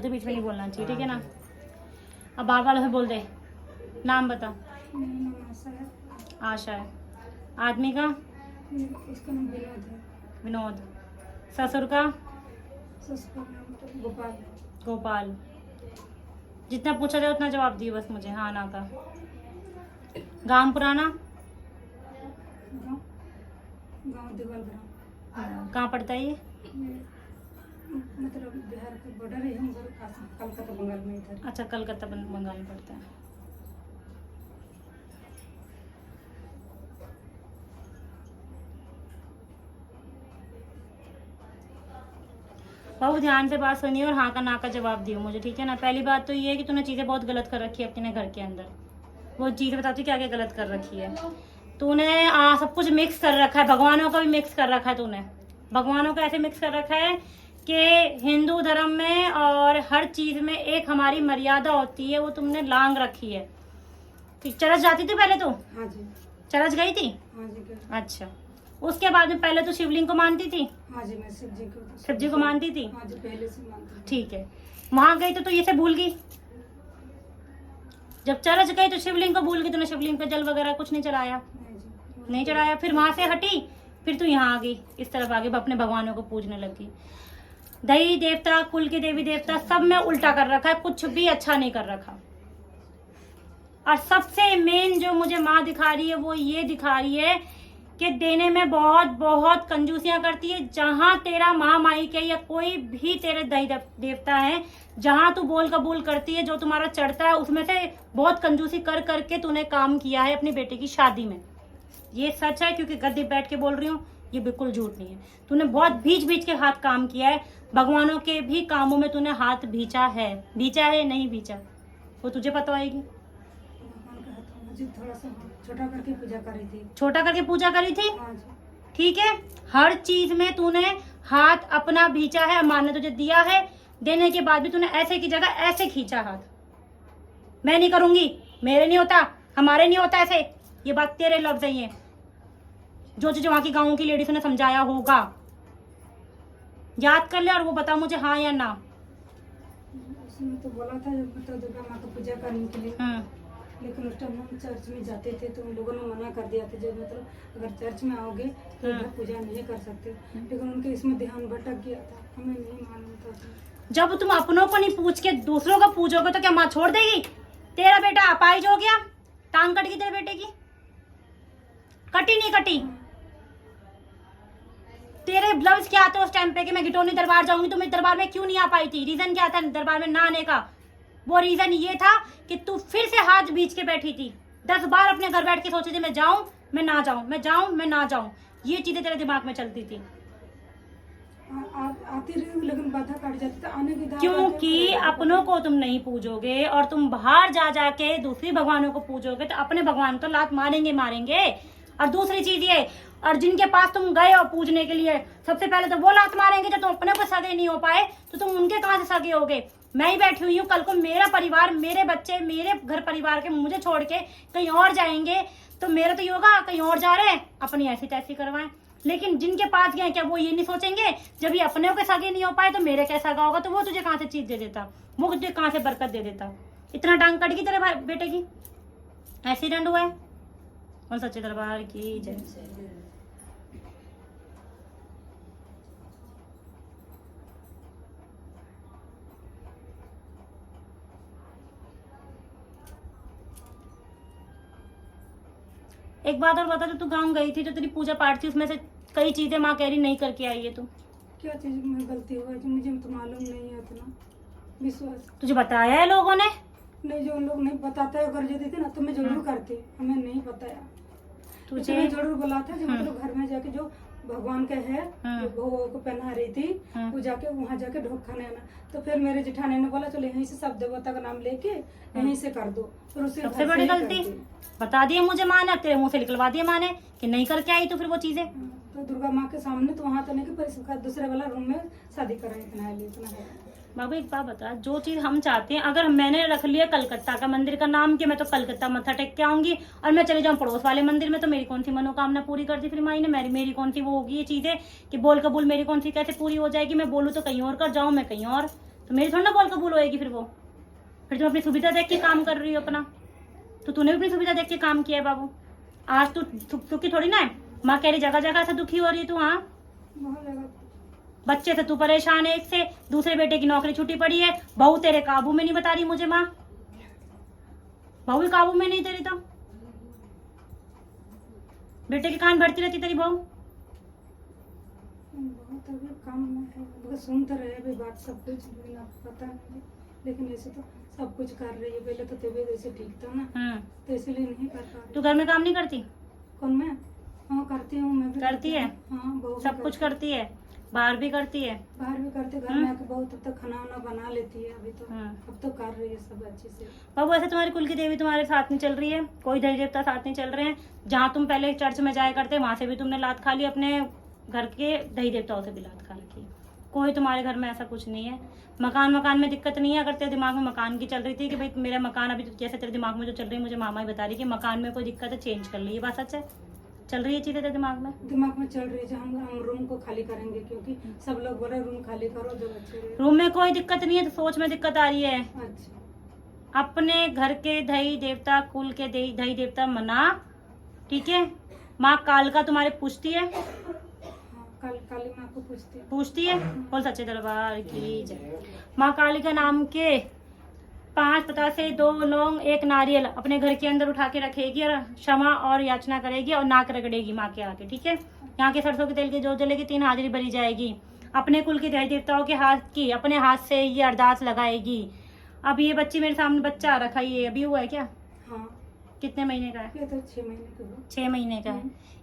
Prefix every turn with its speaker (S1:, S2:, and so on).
S1: तो बीच में नहीं बोलना चाहिए, ठीक है ना। अब बार बार से बोल दे। नाम बता। आशा है। आदमी का?
S2: उसका नाम विनोद है।
S1: विनोद। ससुर का?
S2: ससुर का नाम गोपाल।
S1: गोपाल। जितना पूछा जाए उतना जवाब दिए बस मुझे, हाँ ना का। गांव पुराना?
S2: गाँव देवाल ग्राम।
S1: कहाँ पड़ता है ये?
S2: मतलब बिहार का बॉर्डर है, हम कलकत्ता बंगाल में इधर।
S1: अच्छा, कलकत्ता बंगाल में पड़ता है। बहुत ध्यान से बात सुनिए और हाँ का ना का जवाब दियो मुझे, ठीक है ना। पहली बात तो ये है कि तूने चीज़ें बहुत गलत कर रखी है अपने घर के अंदर। वो चीज़ें बताती क्या क्या गलत कर रखी है तूने। सब कुछ मिक्स कर रखा है, भगवानों का भी मिक्स कर रखा है तूने। भगवानों का ऐसे मिक्स कर रखा है कि हिंदू धर्म में और हर चीज़ में एक हमारी मर्यादा होती है, वो तुमने लांग रखी है। चरच जाती थी पहले तो?
S2: हाँ जी।
S1: चरच गई थी?
S2: हाँ जी।
S1: अच्छा, उसके बाद में पहले तो शिवलिंग को मानती थी?
S2: हाँ जी, मैं
S1: शिव जी को मानती थी?
S2: हाँ जी, पहले से मानती थी।
S1: ठीक है, वहां गई तो ये से भूल गई। जब चरच गई तो शिवलिंग को भूल गई, तूने शिवलिंग पे जल वगैरह कुछ नहीं चढ़ाया? नहीं चढ़ाया। फिर वहां से हटी, फिर तू यहाँ आ गई, इस तरफ आ गई, अपने भगवानों को पूजने लगी। देवी देवता, कुल के देवी देवता सब में उल्टा कर रखा है, कुछ भी अच्छा नहीं कर रखा। और सबसे मेन जो मुझे माँ दिखा रही है वो ये दिखा रही है कि देने में बहुत बहुत कंजूसियां करती है। जहां तेरा महामाई के या कोई भी तेरे दही देवता है, जहां तू बोल कबूल करती है, जो तुम्हारा चढ़ता है उसमें से बहुत कंजूसी कर करके तूने काम किया है अपनी बेटे की शादी में। ये सच है, क्योंकि गद्दी बैठ के बोल रही हूँ, ये बिल्कुल झूठ नहीं है। तूने बहुत बीच बीच के हाथ काम किया है, भगवानों के भी कामों में तूने हाथ भींचा है। भींचा है नहीं भींचा वो तुझे पता होगी।
S2: थोड़ा सा छोटा करके पूजा करी थी।
S1: छोटा करके पूजा करी थी?
S2: हाँ जी।
S1: ठीक है, हर चीज में तूने हाथ अपना भींचा है। माँ ने तुझे दिया है, देने के बाद भी तूने ऐसे की जगह ऐसे खींचा हाथ। मैं नहीं करूंगी, मेरे नहीं होता, हमारे नहीं होता ऐसे। ये बात तेरे लफ्ज है, ये जो तुझे वहां की गाँव की लेडीज ने समझाया होगा, याद कर ले और वो बता मुझे हाँ या ना।
S2: उसने तो बोला था मतलब दुर्गा माँ को पूजा करने के लिए, लेकिन उस टाइम हम चर्च में जाते थे तो उन लोगों ने मना कर दिया था, जब मतलब अगर चर्च में आओगे तो उधर पूजा नहीं कर सकते। लेकिन उनके इसमें ध्यान भटक गया था, हमें नहीं मालूम था।
S1: जब तुम अपनों को नहीं पूछ के दूसरों को पूछोगे तो क्या माँ छोड़ देगी? तेरा बेटा अपाहिज हो गया, टांग कट गई तेरे बेटे की? कटी नहीं कटी? तेरे लफ्ज क्या थे उस टाइम पे कि मैं घिटोनी दरबार जाऊंगी, तुम इस दरबार में क्यों नहीं आ पाई थी? रीजन क्या था दरबार में ना आने का? वो रीजन ये था कि तू फिर से हाथ बीच के बैठी थी। 10 बार अपने घर बैठ के सोची थी मैं जाऊं मैं ना जाऊं, मैं जाऊं मैं ना जाऊं। ये चीजें तेरे दिमाग में चलती थी।
S2: आती रही लेकिन बाधा काट जाती था आने की।
S1: क्योंकि अपनों को तुम नहीं पूजोगे और तुम बाहर जा जाके दूसरी भगवानों को पूजोगे तो अपने भगवान तो लात मारेंगे मारेंगे। और दूसरी चीज ये, और जिनके पास तुम गए हो पूजने के लिए, सबसे पहले तो वो लात मारेंगे। जब तुम अपने को सगे नहीं हो पाए तो तुम उनके कहां से सगे होगे? मैं ही बैठी हुई हूँ, कल को मेरा परिवार, मेरे बच्चे, मेरे घर परिवार के मुझे छोड़ के कहीं और जाएंगे तो मेरा तो ये होगा कहीं और जा रहे हैं, अपनी ऐसी तैसी करवाएं। लेकिन जिनके पास गए क्या वो ये नहीं सोचेंगे जब ये अपने के सगे नहीं हो पाए तो मेरे कैसा सगा होगा? तो वो तुझे कहाँ से चीज दे देता, वो तुझे कहाँ से बरकत दे देता? इतना टांग कट गई तेरे बेटे की? एक्सीडेंट हुआ है? और सच्चे दरबार की जय। एक बात और बता, जो तू गांव गई थी, जो तेरी पूजा पाठ थी, उसमें से कई चीजें माँ कह रही नहीं करके आई है तू।
S2: क्या चीज में गलती हुआ जो मुझे तो मालूम नहीं है उतना विश्वास।
S1: तुझे बताया है लोगों ने?
S2: नहीं, जो लोग नहीं बताते अगर जो देते ना तो मैं जरूर करती, हमें नहीं बताया। तुझे मैं जरूर बुलाता जो मतलब घर में जाके जो भगवान का है बहू को पहना रही थी, वो जाके वहाँ जाके ढोक खाने आना। तो फिर मेरे जेठानी ने बोला चलो यहीं से सब देवता का नाम लेके यहीं से कर दो। फिर उसे
S1: सबसे बड़ी गलती बता दिए मुझे माँ ने, तेरे मुंह से निकलवा दिए माँ ने कि नहीं करके आई तो फिर वो चीजें।
S2: तो दुर्गा माँ के सामने तो वहाँ तो नहीं कि दूसरे वाला रूम में शादी कराई, इतना है।
S1: बाबू एक बात बता, जो चीज हम चाहते हैं, अगर मैंने रख लिया कलकत्ता का मंदिर का नाम कि मैं तो कलकत्ता मत्था टेक के आऊंगी और मैं चली जाऊं पड़ोस वाले मंदिर में, तो मेरी कौन सी मनोकामना पूरी कर दी फिर माई ने? मेरी कौन सी वो होगी ये चीजें कि बोल कबूल मेरी कौन सी कैसे पूरी हो जाएगी? मैं बोलूँ तो कहीं और कर जाऊं, मैं कहीं और। तो मेरी थोड़ी ना बोल कबूल होएगी फिर वो। फिर तुम अपनी सुविधा देख के काम कर रही हो अपना, तो तूने भी अपनी सुविधा देख के काम किया है बाबू। आज तू सुखी थोड़ी ना है, माँ कह रही जगह जगह से दुखी हो रही है तू। हाँ,
S2: बहुत जगह
S1: बच्चे से तू परेशान है, एक से दूसरे बेटे की नौकरी छुट्टी पड़ी है, बहू तेरे काबू में नहीं बता रही मुझे माँ, बहू भी काबू में नहीं तेरी, तो बेटे के कान भरती रहती तेरी बहू।
S2: बहुत अभी काम में है, अभी सुन तो रहे अभी बात सब कुछ, लेकिन अब पता नहीं, लेकिन ऐसे तो सब कुछ कर रही है। पहले तो तबीयत ऐसे ठीक था ना, तो इसलिए नहीं कर पा रही।
S1: तू घर में काम नहीं करती?
S2: कौन मैं? हाँ करती हूँ, मैं भी
S1: करती है?
S2: हाँ, बहुत
S1: सब कुछ करती है, बाहर भी करती है?
S2: बाहर भी करते, घर में आके बहुत अब तक खाना वाना बना लेती है। अभी तो अब तो कर रही है सब अच्छे से।
S1: बाबू ऐसे तुम्हारी कुल की देवी तुम्हारे साथ नहीं चल रही है, कोई देवी देवता साथ नहीं चल रहे हैं। जहाँ तुम पहले चर्च में जाया करते वहां से भी तुमने लात खा ली, अपने घर के दही देवताओं से भी लात खा रखी। कोई तुम्हारे घर में ऐसा कुछ नहीं है। मकान में दिक्कत नहीं है। अगर तेरे दिमाग में मकान की चल रही थी कि भाई मेरा मकान अभी जैसे तेरे दिमाग में जो चल रही है, मुझे मामा ही बता रही कि मकान में कोई दिक्कत है, चेंज कर ली, ये बात सच है? चल रही है चीजें तेरे दिमाग में?
S2: दिमाग में चल रही है, हम रूम को खाली करेंगे, क्योंकि सब लोग बोले रूम खाली करो जो बच्चे रहे।
S1: रूम में कोई दिक्कत नहीं है, तो सोच में दिक्कत आ रही है।
S2: अच्छा,
S1: अपने घर के दही देवता, कुल के दही देवता मना, ठीक है? माँ कालका तुम्हारे पूछती है?
S2: हाँ, काली माँ को
S1: पूछती है। बोल सच्चे दरबार की जय। माँ काली का नाम के 5 पतासे, 2 लौंग, 1 नारियल अपने घर के अंदर उठा के रखेगी और क्षमा और याचना करेगी और नाक रगड़ेगी माँ के आके, ठीक है? यहाँ के सरसों के तेल की जोत जलेगी, 3 हाजिरी भरी जाएगी। अपने कुल के देवी देवताओं के हाथ की अपने हाथ से ये अरदास लगाएगी। अब ये बच्ची मेरे सामने बच्चा आ रखा है, ये अभी हुआ है क्या?
S2: हाँ।
S1: कितने महीने का है?
S2: ये तो 6 महीने का हुआ।
S1: 6 महीने का है।